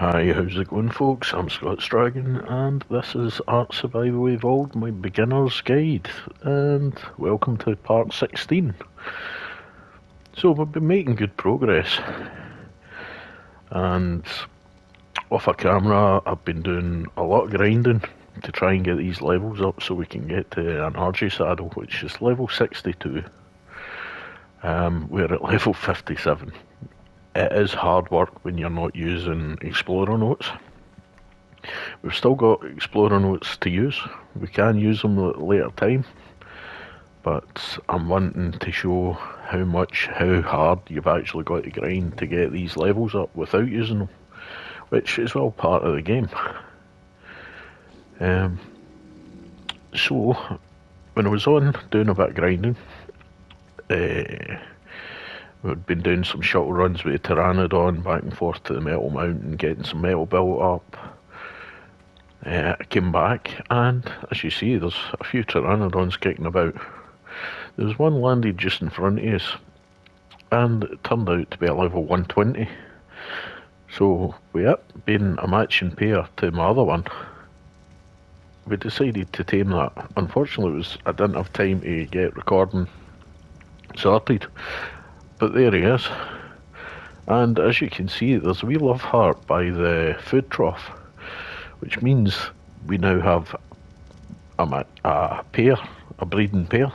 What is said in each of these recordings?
Hi, how's it going, folks? I'm Scott's Dragon, and this is Art Survival Evolved, my beginner's guide, and welcome to part 16. So we've been making good progress, and off a camera I've been doing a lot of grinding to try and get these levels up so we can get to an RG saddle, which is level 62. We're at level 57. It is hard work when you're not using Explorer notes. We've still got Explorer notes to use. We can use them at a later time, but I'm wanting to show how hard you've actually got to grind to get these levels up without using them, which is all part of the game. So, when I was on doing a bit of grinding, we'd been doing some shuttle runs with the Pteranodon back and forth to the Metal Mountain, getting some metal built up. I came back, and as you see, there's a few Pteranodons kicking about. There was one landed just in front of us, and it turned out to be a level 120. So, with it being a matching pair to my other one, we decided to tame that. Unfortunately, I didn't have time to get recording sorted, but there he is. And as you can see, there's a wee love heart by the food trough, which means we now have a pair, a breeding pair.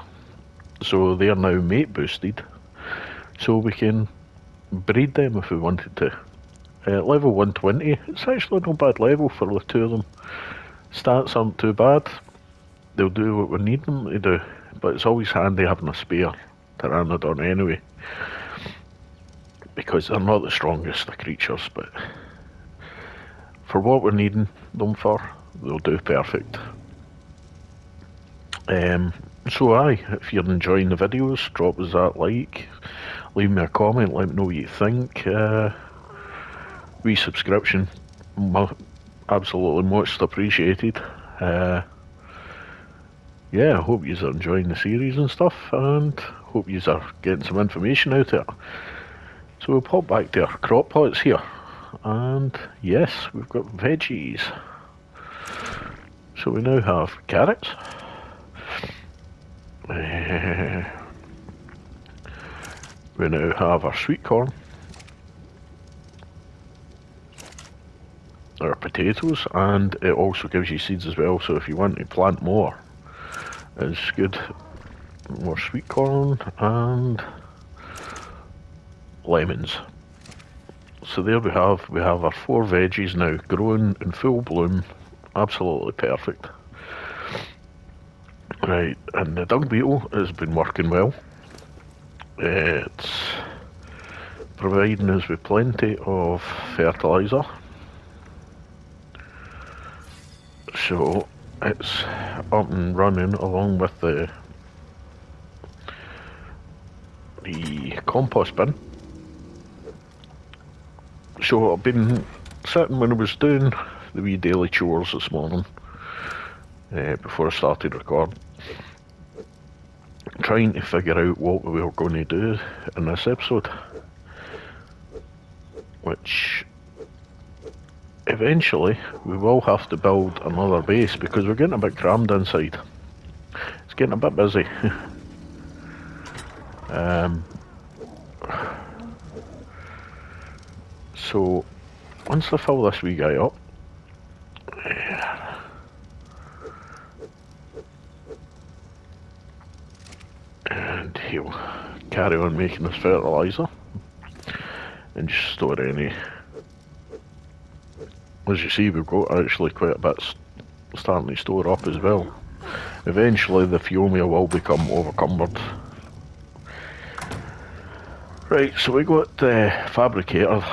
So they're now mate boosted, so we can breed them if we wanted to. Level 120, it's actually not a bad level for the two of them. Stats aren't too bad, they'll do what we need them to do, but it's always handy having a spare Pteranodon anyway, because they're not the strongest of creatures, but for what we're needing them for, they'll do perfect. So if you're enjoying the videos, drop us that like, leave me a comment, let me know what you think. Resubscription, absolutely most appreciated. Yeah, I hope you are enjoying the series and stuff, and hope you are getting some information out of it. So we'll pop back to our crop pots here, and yes, we've got veggies. So we now have carrots. We now have our sweet corn, our potatoes, and it also gives you seeds as well, so if you want to plant more, it's good. More sweet corn and lemons. So there we have our 4 veggies now growing in full bloom, absolutely perfect. Right, and the dung beetle has been working well. It's providing us with plenty of fertiliser. So it's up and running along with the compost bin. So I've been sitting when I was doing the wee daily chores this morning, before I started recording, trying to figure out what we were going to do in this episode, which eventually we will have to build another base because we're getting a bit crammed inside. It's getting a bit busy. So once I fill this wee guy up, and he'll carry on making this fertiliser and just store any. As you see, we've got actually quite a bit starting to store up as well. Eventually the Fiomia will become overcumbered. Right, so we got the fabricator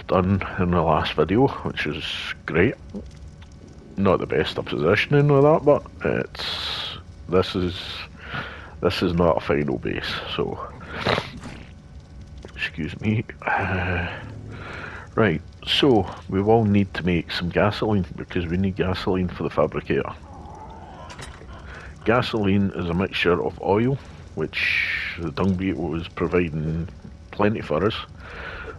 done in the last video, which is great. Not the best of positioning with that, but this is not a final base, so excuse me. Right, so we will need to make some gasoline because we need gasoline for the fabricator. Gasoline is a mixture of oil, which the dung beetle is providing plenty for us,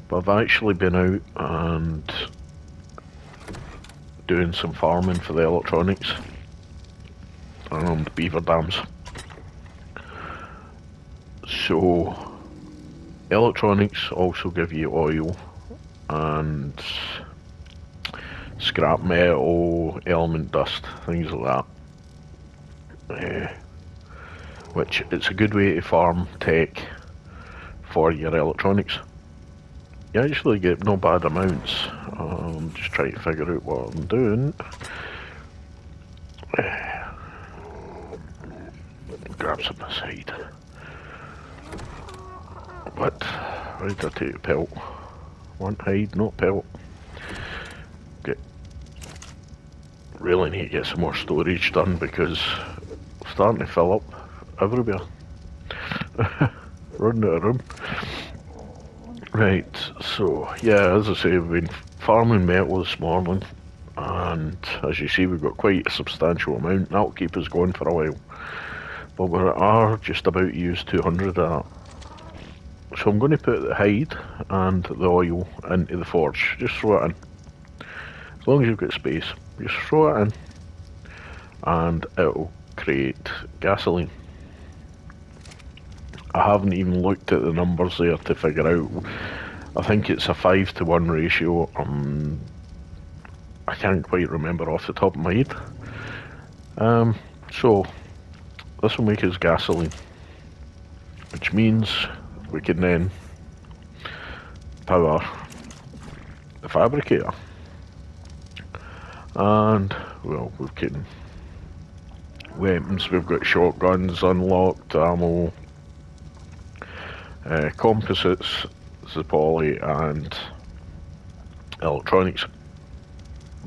but I've actually been out and doing some farming for the electronics and beaver dams. So electronics also give you oil and scrap metal, element dust, things like that. Which it's a good way to farm tech for your electronics. You actually get no bad amounts. I'm just trying to figure out what I'm doing. Grab some aside. What? Why did I take a pelt? One hide, not pelt. Really need to get some more storage done because I'm starting to fill up everywhere. Running out of room. Right, so yeah, as I say, we've been farming metal this morning, and as you see, we've got quite a substantial amount. That'll keep us going for a while. But we are just about to use 200 of that. So I'm going to put the hide and the oil into the forge. Just throw it in. As long as you've got space, just throw it in, and it'll create gasoline. I haven't even looked at the numbers there to figure out. I think it's a 5-to-1 ratio. I can't quite remember off the top of my head. So this will make us gasoline, which means we can then power the fabricator. And well, we've got weapons, we've got shotguns unlocked, ammo, composites, the poly, and electronics.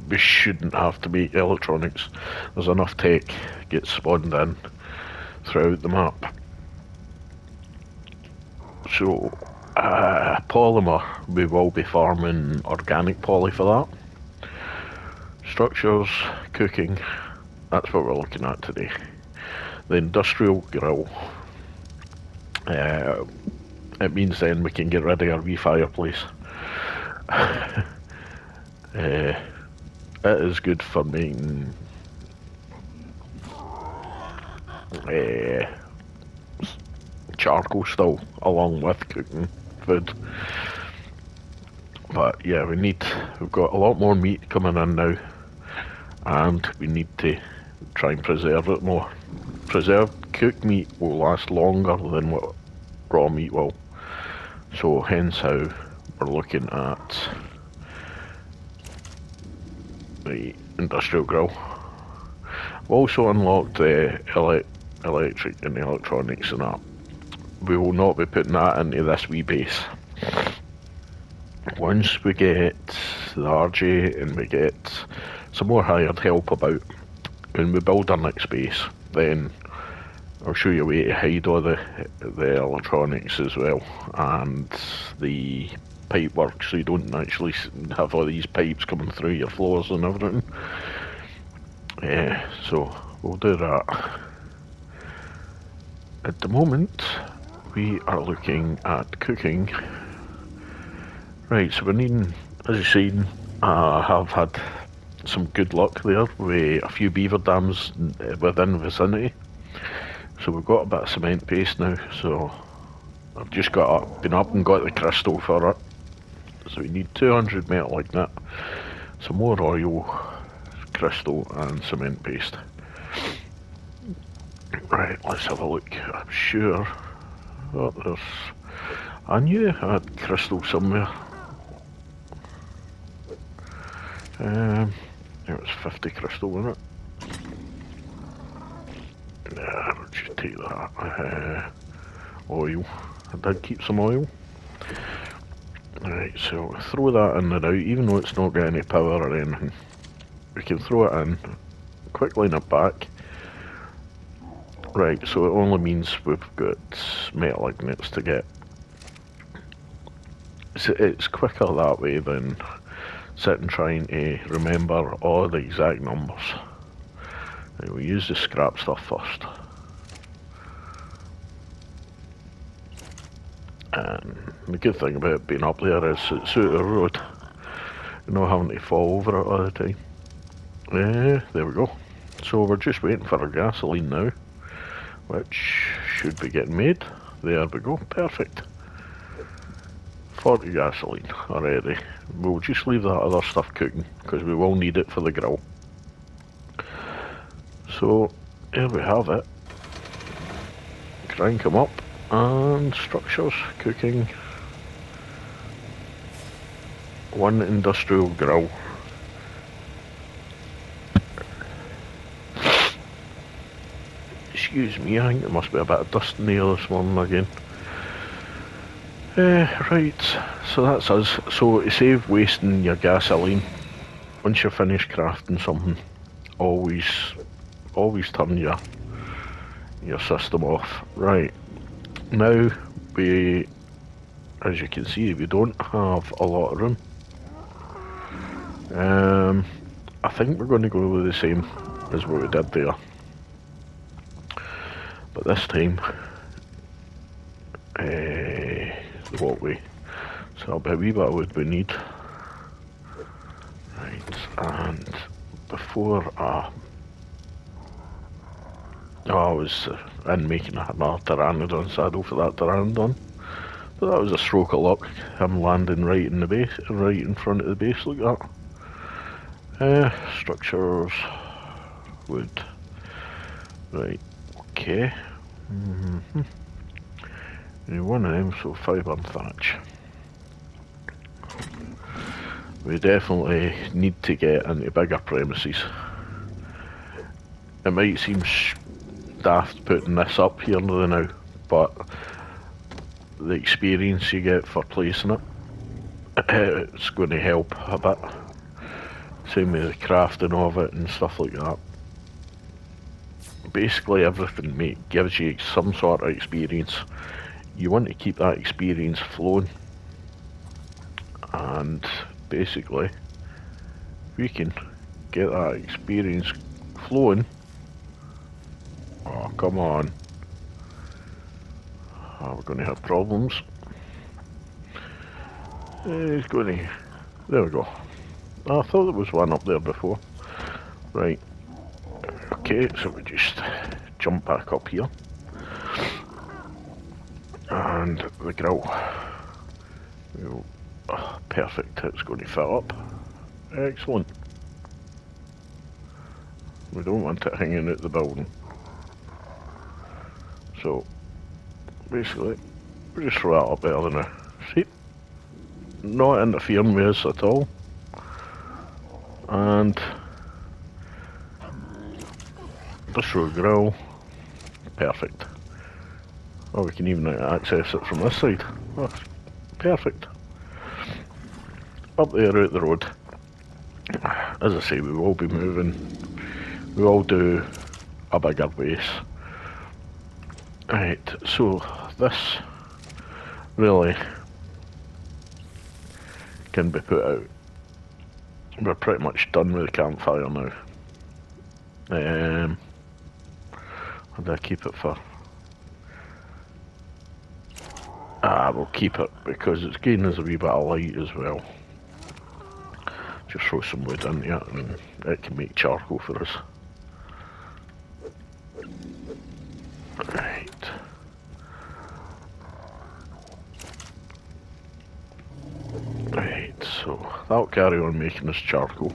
We shouldn't have to make electronics. There's enough tech gets spawned in throughout the map. So polymer, we will be farming organic poly for that. Structures, cooking, that's what we're looking at today. The industrial grill, it means then we can get rid of our wee fireplace. It is good for making charcoal still, along with cooking food. But yeah, we've got a lot more meat coming in now, and we need to try and preserve it more. Preserved cooked meat will last longer than what raw meat will. So hence how we're looking at the industrial grill. We've also unlocked the electric and the electronics and that. We will not be putting that into this wee base. Once we get the RJ and we get some more hired help about, when we build our next base, then I'll show you a way to hide all the electronics as well, and the pipe work, so you don't actually have all these pipes coming through your floors and everything. So we'll do that. At the moment, we are looking at cooking. Right, so we're needing, as you've seen, I have had some good luck there with a few beaver dams within the vicinity. So we've got a bit of cement paste now, so I've just been up and got the crystal for it. So we need 200 metal like that, some more oil, crystal and cement paste. Right, let's have a look. I'm sure I knew I had crystal somewhere. It was 50 crystal, wasn't it? Yeah, I'll just take that. Oil. I did keep some oil. Right, so throw that in and out, even though it's not got any power or anything. We can throw it in, quick line it back. Right, so it only means we've got metal magnets to get. So it's quicker that way than sitting trying to remember all the exact numbers. Right, we'll use the scrap stuff first. And the good thing about it being up there is it's out of the road. You're not having to fall over it all the time. There we go. So we're just waiting for our gasoline now, which should be getting made. There we go, perfect. 40 gasoline already. We'll just leave that other stuff cooking, because we will need it for the grill. So, here we have it. Crank them up, and structures cooking. One industrial grill. Excuse me, I think there must be a bit of dust in the air this morning again. Right, so that's us. So to save wasting your gasoline, once you're finished crafting something, always turn your system off. Right, now we, as you can see, we don't have a lot of room. I think we're going to go with the same as what we did there, but this time, so that'll be a wee bit of wood we need. Right, and before I was in making another pteranodon saddle for that pteranodon, but that was a stroke of luck, him landing right in the base, right in front of the base like that. Structures, wood, right, okay. One of them, so fibre and thatch. We definitely need to get into bigger premises. It might seem daft putting this up here now, but the experience you get for placing it, it's going to help a bit. Same with the crafting of it and stuff like that. Basically everything, mate, gives you some sort of experience. You want to keep that experience flowing, and basically we can get that experience flowing. Oh, come on. Oh, we're going to have problems. He's going to... There we go. I thought there was one up there before. Right. Okay, so we just jump back up here. And the grill. Oh, perfect, it's going to fill up. Excellent. We don't want it hanging out the building. So, basically, we just throw that up there now. See? Not interfering with us at all. And just throw a grill. Perfect. Oh, we can even access it from this side. Oh, perfect. Up there out the road. As I say, we will be moving. We will do a bigger base. Right, so this really can be put out. We're pretty much done with the campfire now. What do I keep it for? We'll keep it because it's giving us a wee bit of light as well. Just throw some wood into it and it can make charcoal for us. Right. Right, so that'll carry on making us charcoal.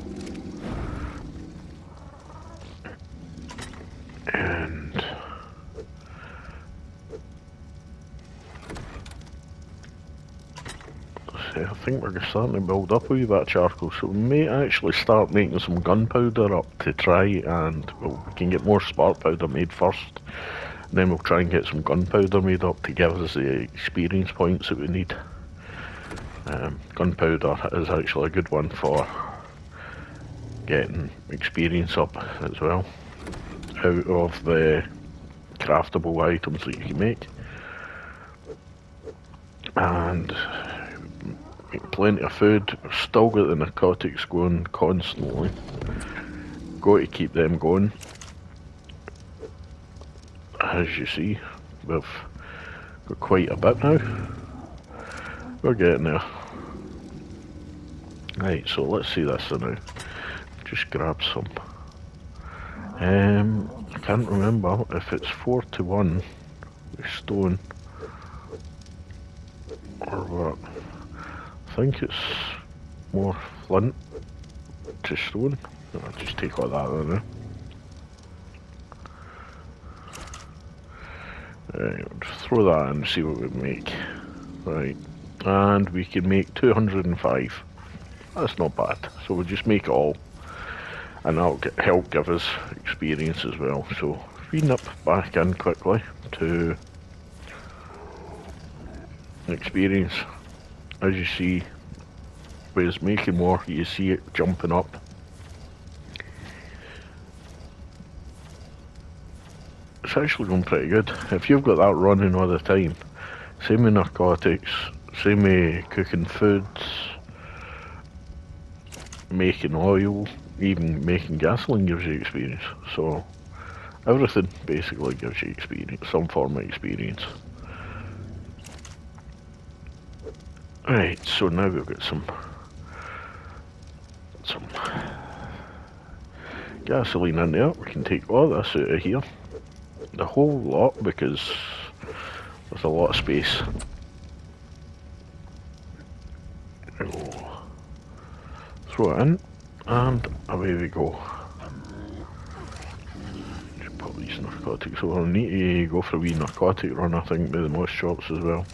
And I think we're starting to build up a wee bit of charcoal, so we may actually start making some gunpowder up to try and, well, we can get more spark powder made first, and then we'll try and get some gunpowder made up to give us the experience points that we need. Gunpowder is actually a good one for getting experience up as well, out of the craftable items that you can make. And plenty of food. We've still got the narcotics going constantly. Got to keep them going. As you see, we've got quite a bit now. We're getting there. Right, so let's see this now. just grab some. I can't remember if it's 4 to 1 with stone or what. I think it's more flint to stone. I'll just take all that then. Right, we'll just throw that in and see what we make. Right, and we can make 205. That's not bad. So we'll just make it all, and that'll help give us experience as well. So feeding up back in quickly to experience. As you see, when it's making more, you see it jumping up. It's actually going pretty good. If you've got that running all the time, same with narcotics, same with cooking foods, making oil, even making gasoline gives you experience. So everything basically gives you experience, some form of experience. Right, so now we've got some gasoline in there. We can take all this out of here, the whole lot, because there's a lot of space. We'll throw it in, and away we go. Just put these narcotics over. I need to go for a wee narcotic run, I think, with the moss shops as well.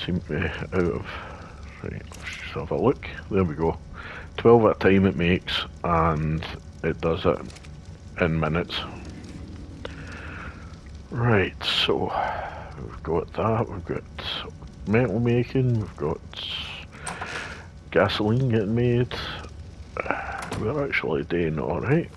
Seem to be out of... Right, let's just have a look. There we go. 12 at a time it makes, and it does it in minutes. Right, so we've got that, we've got metal making, we've got gasoline getting made. We're actually doing alright.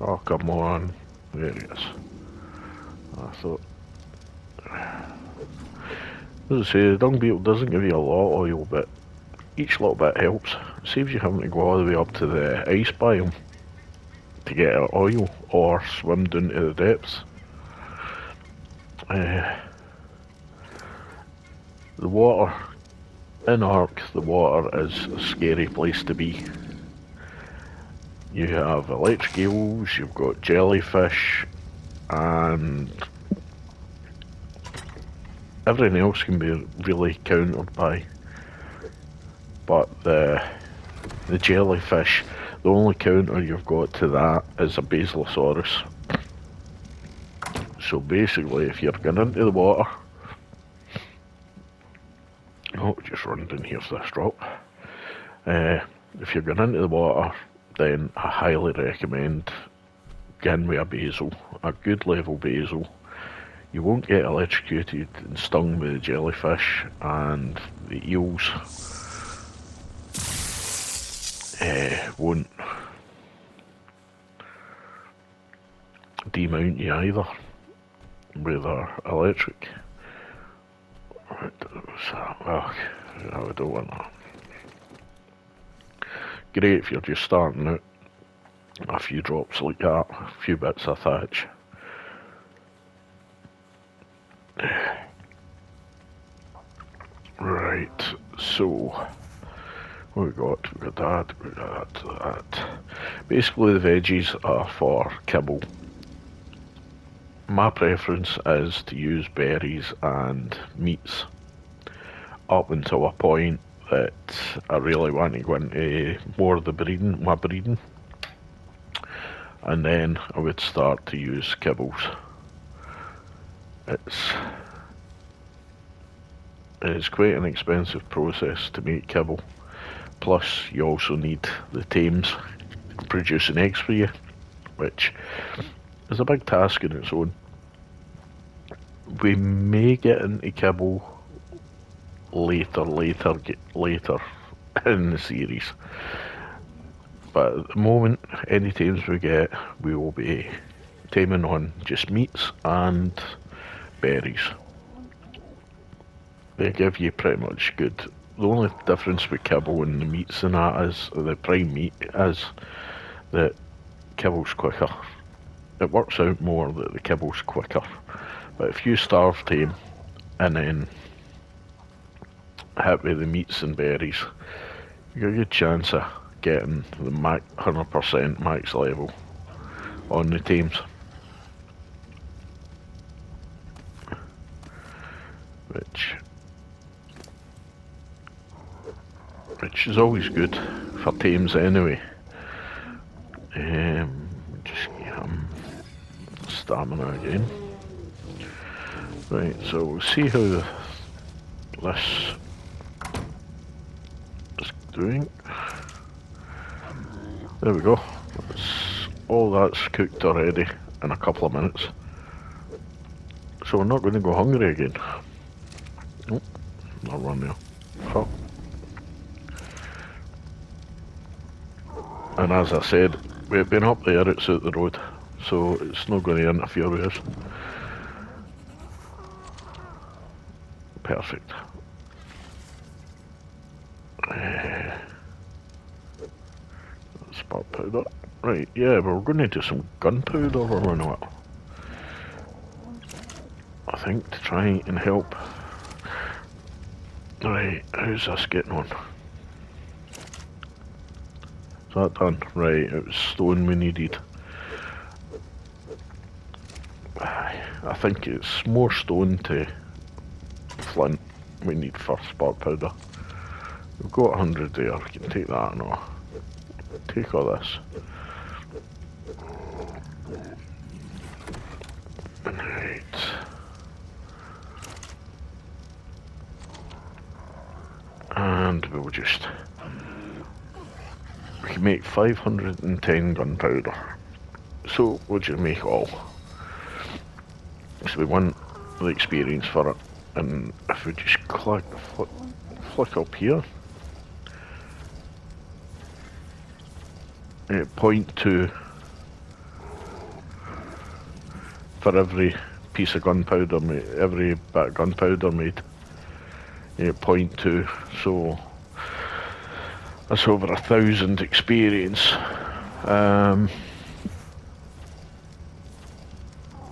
Oh, come on. There it is. I thought... As I say, the dung beetle doesn't give you a lot of oil, but each little bit helps. It saves you having to go all the way up to the ice biome to get oil, or swim down to the depths. The water, in Ark, the water is a scary place to be. You have electric eels, you've got jellyfish, and everything else can be really countered by. But the jellyfish, the only counter you've got to that is a Basilosaurus. So basically, if you're going into the water... Oh, just run down here for this drop. If you're going into the water, then I highly recommend getting with a basil, a good level basil. You won't get electrocuted and stung by the jellyfish, and the eels won't demount you either with their electric. Well, I don't want that. Great if you're just starting out. A few drops like that, a few bits of thatch. Right, so what we got? We got that, we got that. Basically the veggies are for kibble. My preference is to use berries and meats up until a point that I really want to go into more of the my breeding, and then I would start to use kibbles. It's quite an expensive process to make kibble, plus you also need the tames producing eggs for you, which is a big task in its own. We may get into kibble later in the series, but at the moment, any tames we get, we will be taming on just meats and berries. They give you pretty much good. The only difference with kibble and the meats and that is, the prime meat, is that kibble's quicker. it works out more that the kibble's quicker. But if you starve tame and then hit with the meats and berries, you got a good chance of getting the 100% max level on the tames. Which is always good for tames anyway. Just get him stamina again. Right, so we'll see how this is doing. There we go. All that's cooked already in a couple of minutes. So we're not going to go hungry again. Nope, not run there. Oh. And as I said, we've been up there, it's out the road, so it's not going to interfere with us. Perfect. Spark powder. Right, yeah, we're going to do some gunpowder or not. I think to try and help. Right, how's this getting on? Is that done? Right, it was stone we needed. I think it's more stone to flint we need for spark powder. We've got 100 there, we can take that and all. Take all this. Right. And we'll just... we can make 510 gunpowder. So we'll just make all. So we want the experience for it. And if we just flick up here, 0.2 for every piece of gunpowder made, every bit of gunpowder made. 0.2, so that's over 1,000 experience.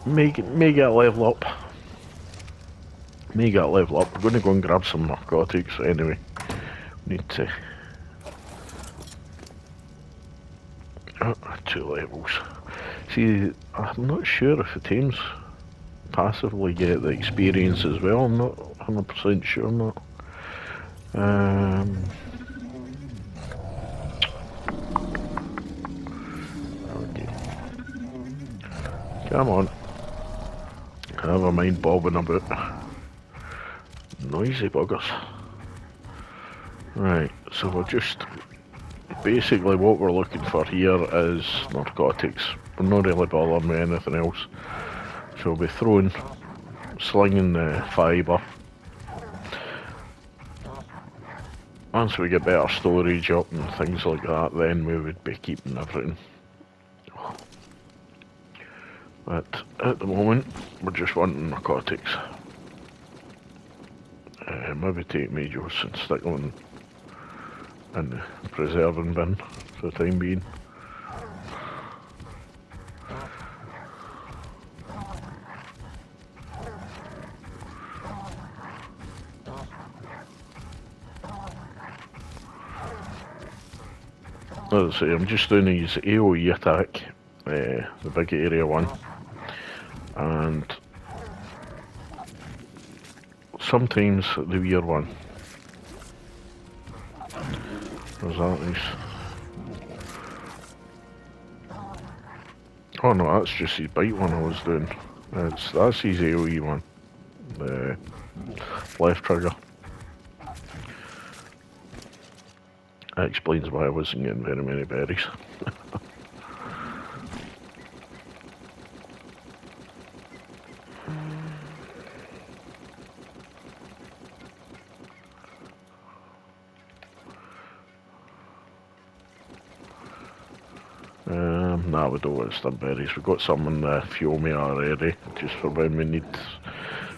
May get a level up. May get a level up. We're going to go and grab some narcotics anyway. Need to... 2 levels. See, I'm not sure if the tames passively get the experience as well. I'm not 100% sure not. Okay. Come on. Never mind bobbing about. Noisy buggers. Right, so we're just... basically what we're looking for here is narcotics. We're not really bothering with anything else. So we'll be slinging the fibre. Once we get better storage up and things like that, then we would be keeping everything. But at the moment, we're just wanting narcotics. Maybe take majors and stick them in the preserving bin for the time being. As I say, I'm just doing these AoE attack, the big area one, and sometimes the weird one. Where's that nice? Oh no, that's just his bite one I was doing. That's his AoE one. The left trigger. That explains why I wasn't getting very many berries. Nah, we don't want stem berries. We've got some in the fuel meter already, just for when we need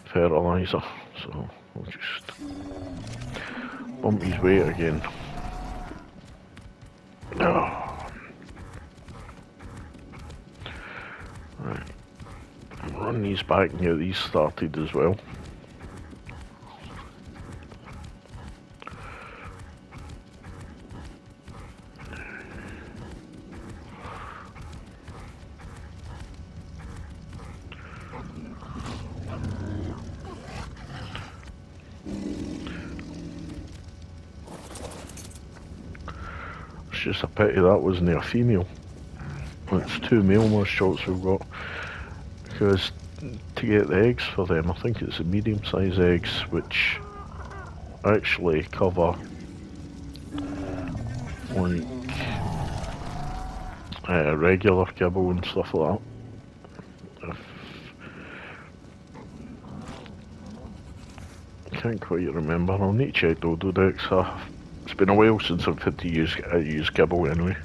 fertiliser. So we'll just bump his weight again. Oh. bring these back and get these started as well. It's just a pity that wasn't a female. It's 2 male moss shots we've got, because to get the eggs for them, I think it's the medium-sized eggs, which actually cover like regular kibble and stuff like that. I can't quite remember. I'll need to check the Ododex. It's been a while since I've had to use kibble anyway.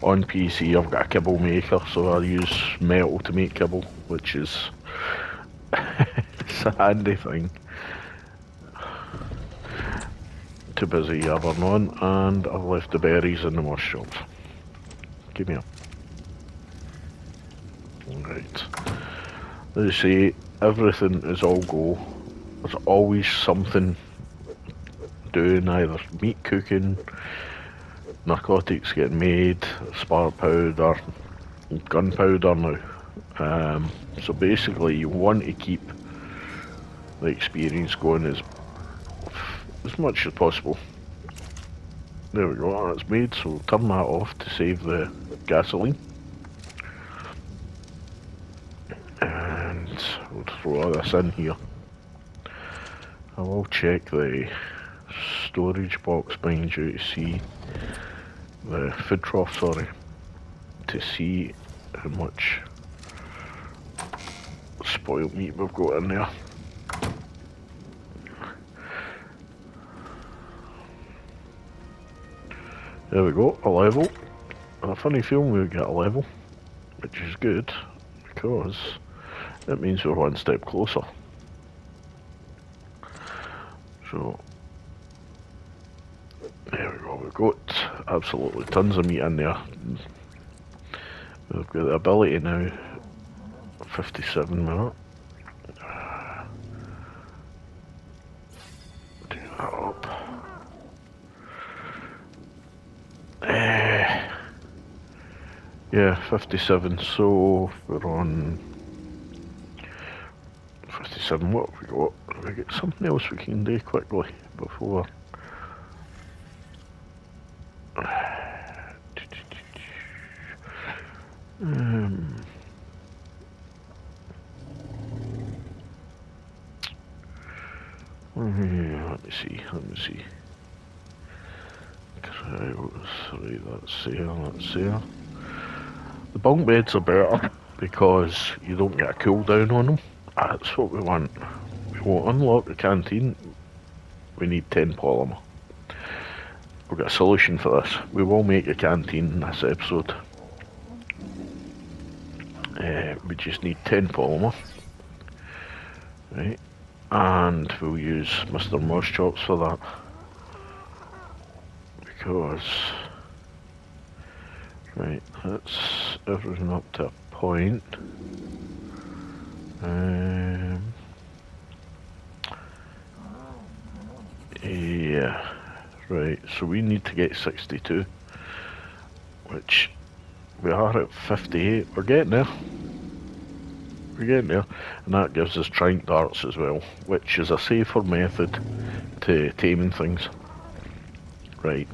On PC I've got a kibble maker, so I use metal to make kibble, which is it's a handy thing. Too busy yabbering on, and I've left the berries in the moss shops. Give me up. Right. As I say, everything is all go. There's always something doing, either meat cooking, narcotics getting made, spark powder, gunpowder now. So basically you want to keep the experience going as much as possible. There we go, that's made, so turn that off to save the gasoline. And we'll throw all this in here. I will check the storage box behind you to see the food trough, sorry, to see how much spoiled meat we've got in there. There we go, a level. A funny feeling we get a level, which is good, because it means we're one step closer. So, there we go, we've got absolutely tons of meat in there. We've got the ability now, 57 minutes. Do that up. Yeah, 57, so we're on 57. What have we got? Have we got something else we can do quickly before? Let me see. Right, that's there. The bunk beds are better because you don't get a cool down on them. That's what we want. We will unlock the canteen. We need 10 polymer. We've got a solution for this. We will make a canteen in this episode. We just need 10 polymer. Right. And we'll use Mr. Moss Chops for that. Because... Right, that's everything up to a point. Yeah, right, so we need to get 62, which we are at 58. We're getting there. And that gives us trank darts as well, which is a safer method to taming things. Right,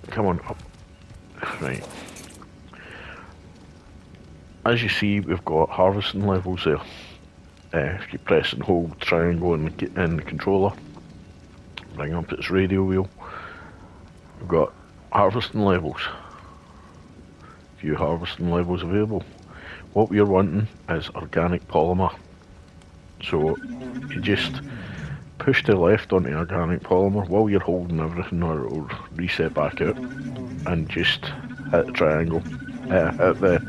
come on up. Right. As you see, we've got harvesting levels there. If you press and hold triangle in the controller, bring up its radio wheel, we've got harvesting levels. Few harvesting levels available. What we're wanting is organic polymer. So you just push to the left onto organic polymer while you're holding everything, or it'll reset back out, and just hit the triangle, hit the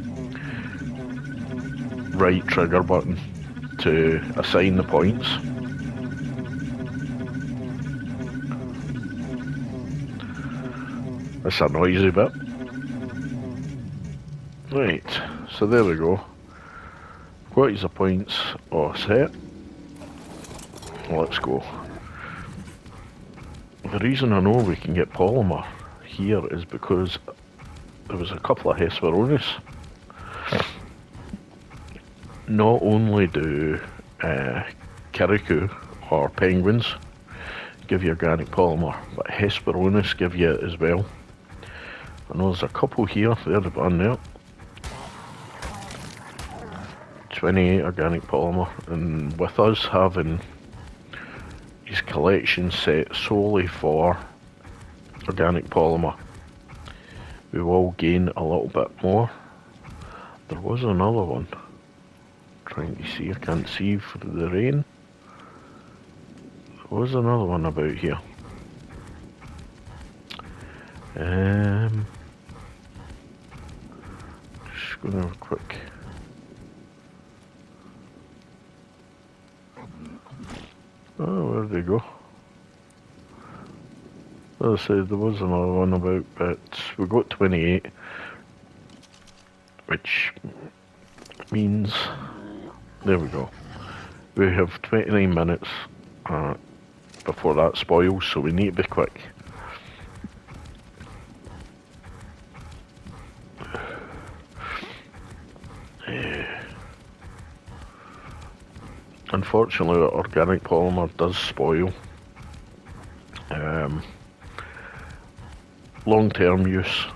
right trigger button to assign the points. That's a noisy bit. Right, so there we go. What is the points all set? Let's go. The reason I know we can get polymer here is because there was a couple of Hesperornis. Not only do Kirikou or penguins give you organic polymer, but Hesperornis give you it as well. I know there's a couple here, there's one there. 28 organic polymer, and with us having his collection set solely for organic polymer, we will gain a little bit more. There was another one. Trying to see, I can't see for the rain. There was another one about here. Just gonna have a quick. Oh, where'd they go? As I said, there was another one about, but we got 28, which means, there we go. We have 29 minutes before that spoils, so we need to be quick. Unfortunately, organic polymer does spoil. Long-term use,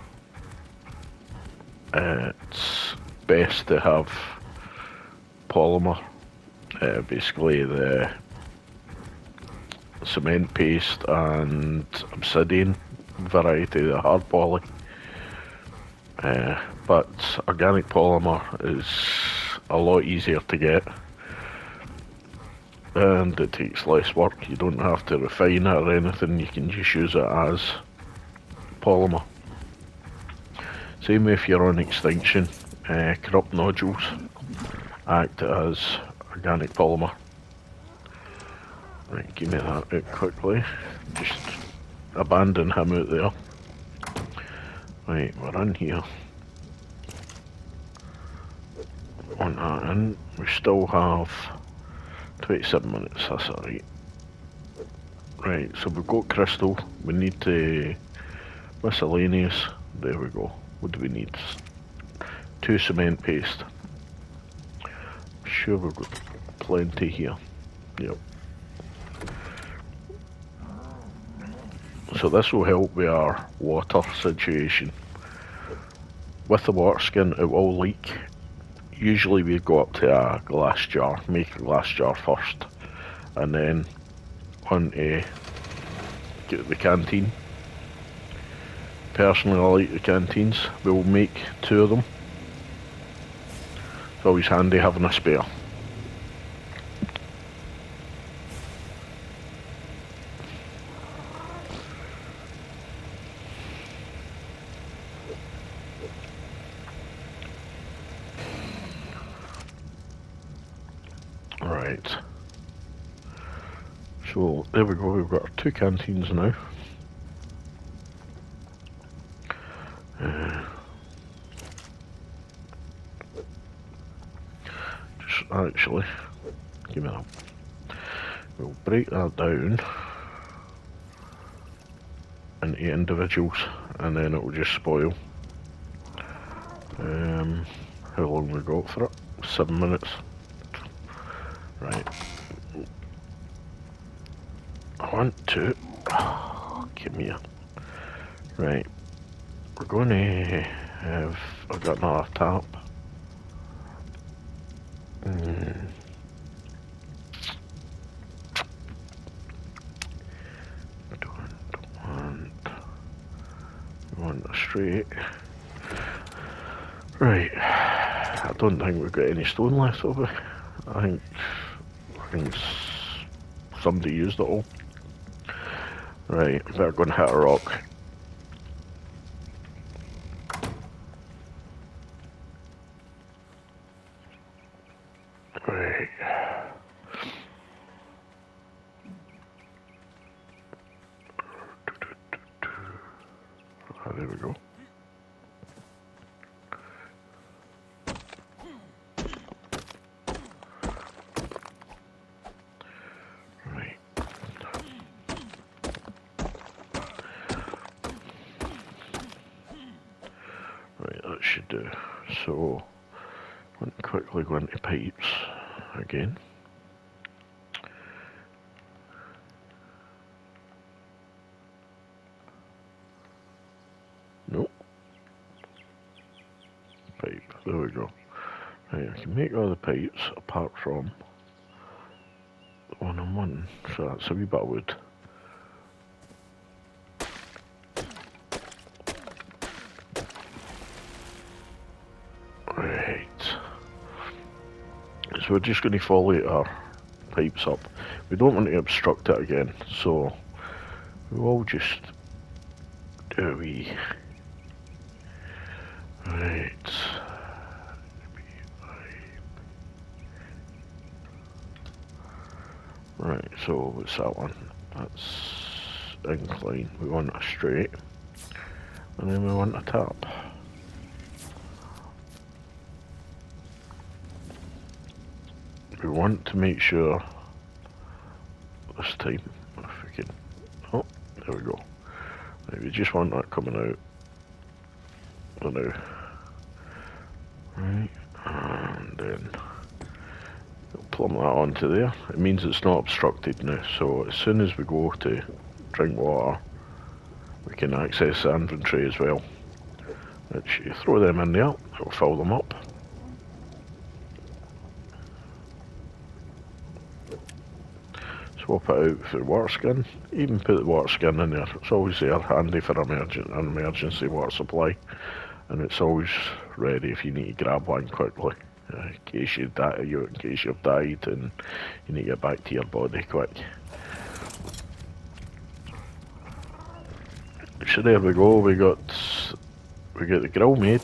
it's best to have polymer, basically the cement paste and obsidian variety, the hard poly. But organic polymer is a lot easier to get, and it takes less work. You don't have to refine it or anything, you can just use it as polymer. Same if you're on extinction, corrupt nodules act as organic polymer. Right, give me that out quickly. Just abandon him out there. Right, we're in here. On that end, we still have 27 minutes, that's alright. Right, so we've got crystal, we need to miscellaneous, there we go. What do we need? 2 cement paste. Sure we've got plenty here. Yep. So this will help with our water situation. With the water skin it will leak. Usually we go up to a glass jar, make a glass jar first, and then on to get the canteen. Personally I like the canteens, we'll make 2 of them. It's always handy having a spare. Right. So there we go, we've got our 2 canteens now. Just actually, give me that. We'll break that down into individuals and then it will just spoil. How long we got for it? 7 minutes. Right. I want to... give me a... Right. We're going to have... I've got another tap. Don't want a straight. Right. I don't think we've got any stone left over. I think somebody used it all. Right, better go and hit a rock. Right. There we go. should do. So, let me quickly go into pipes again. Nope. Pipe, there we go. Right, I can make all the pipes apart from the one on one, so that's a wee bit of wood. Right. So we're just going to follow our pipes up. We don't want to obstruct it again, so we'll just do a wee... Right. Right, so what's that one? That's incline. We want a straight. And then we want a tap. We want to make sure this time, if we can... Oh, there we go. Right, we just want that coming out. For now. Right, and then plumb that onto there. It means it's not obstructed now, so as soon as we go to drink water, we can access the inventory as well. Which you throw them in there, it'll fill them up. Swap it out for the water skin. Even put the water skin in there. It's always there, handy for an emergency water supply. And it's always ready if you need to grab one quickly. In case you've died and you need to get back to your body quick. So there we go, we got the grill made,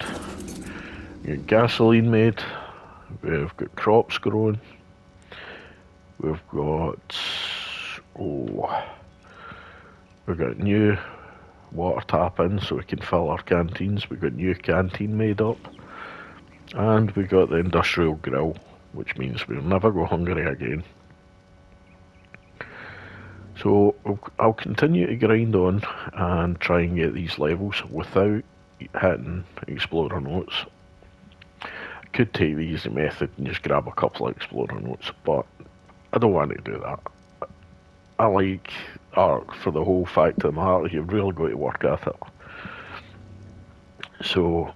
we got gasoline made, we've got crops growing, we've got new water tap in so we can fill our canteens, we've got new canteen made up, and we got the industrial grill, which means we'll never go hungry again. So I'll continue to grind on and try and get these levels without hitting explorer notes. I could take the easy method and just grab a couple of explorer notes, but I don't want to do that. I like art for the whole fact of the matter, you've really got to work at it. So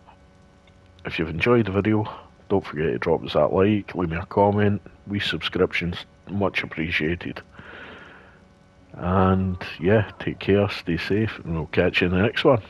if you've enjoyed the video, don't forget to drop us that like, leave me a comment, wee subscriptions, much appreciated. And yeah, take care, stay safe, and we'll catch you in the next one.